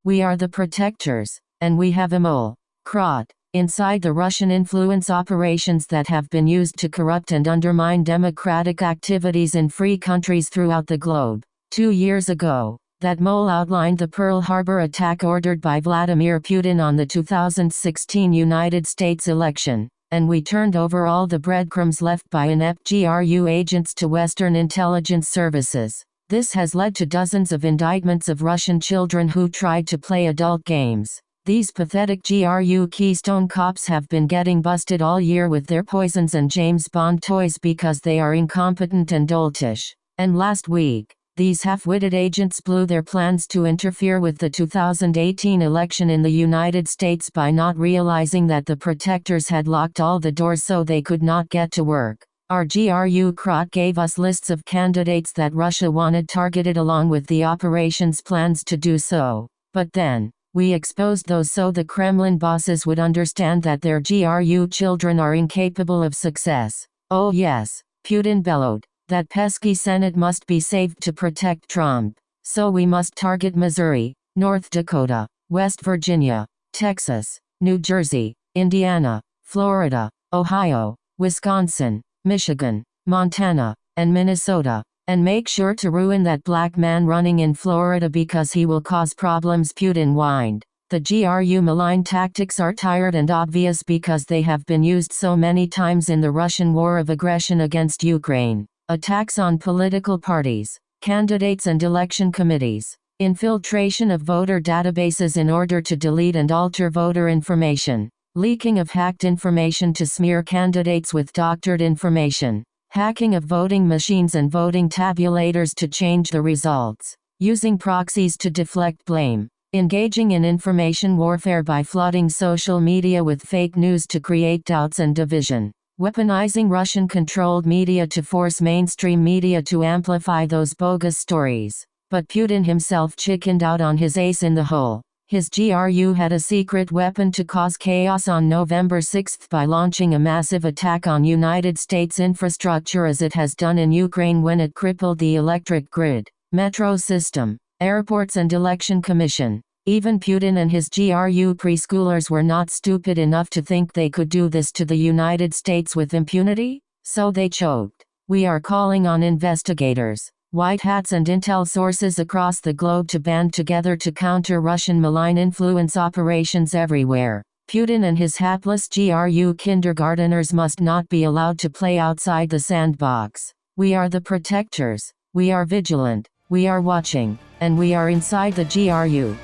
We are the protectors, and we have a mole crot inside the Russian influence operations that have been used to corrupt and undermine democratic activities in free countries throughout the globe. 2 years ago, that mole outlined the Pearl Harbor attack ordered by Vladimir Putin on the 2016 United States election, and we turned over all the breadcrumbs left by inept GRU agents to Western intelligence services. This has led to dozens of indictments of Russian children who tried to play adult games. These pathetic GRU Keystone cops have been getting busted all year with their poisons and James Bond toys because they are incompetent and doltish. And last week, these half-witted agents blew their plans to interfere with the 2018 election in the United States by not realizing that the protectors had locked all the doors so they could not get to work. Our GRU crot gave us lists of candidates that Russia wanted targeted along with the operations plans to do so. But then, we exposed those so the Kremlin bosses would understand that their GRU children are incapable of success. Oh yes, Putin bellowed. That pesky Senate must be saved to protect Trump. So we must target Missouri, North Dakota, West Virginia, Texas, New Jersey, Indiana, Florida, Ohio, Wisconsin, Michigan, Montana, and Minnesota, and make sure to ruin that black man running in Florida because he will cause problems, Putin whined. The GRU malign tactics are tired and obvious because they have been used so many times in the Russian war of aggression against Ukraine. Attacks on political parties, candidates and election committees. Infiltration of voter databases in order to delete and alter voter information. Leaking of hacked information to smear candidates with doctored information. Hacking of voting machines and voting tabulators to change the results. Using proxies to deflect blame. Engaging in information warfare by flooding social media with fake news to create doubts and division. Weaponizing Russian-controlled media to force mainstream media to amplify those bogus stories. But Putin himself chickened out on his ace in the hole. His GRU had a secret weapon to cause chaos on November 6 by launching a massive attack on United States infrastructure as it has done in Ukraine when it crippled the electric grid, metro system, airports and election commission. Even Putin and his GRU preschoolers were not stupid enough to think they could do this to the United States with impunity, so they choked. We are calling on investigators, white hats and intel sources across the globe to band together to counter Russian malign influence operations everywhere. Putin and his hapless GRU kindergarteners must not be allowed to play outside the sandbox. We are the protectors. We are vigilant. We are watching. And we are inside the GRU.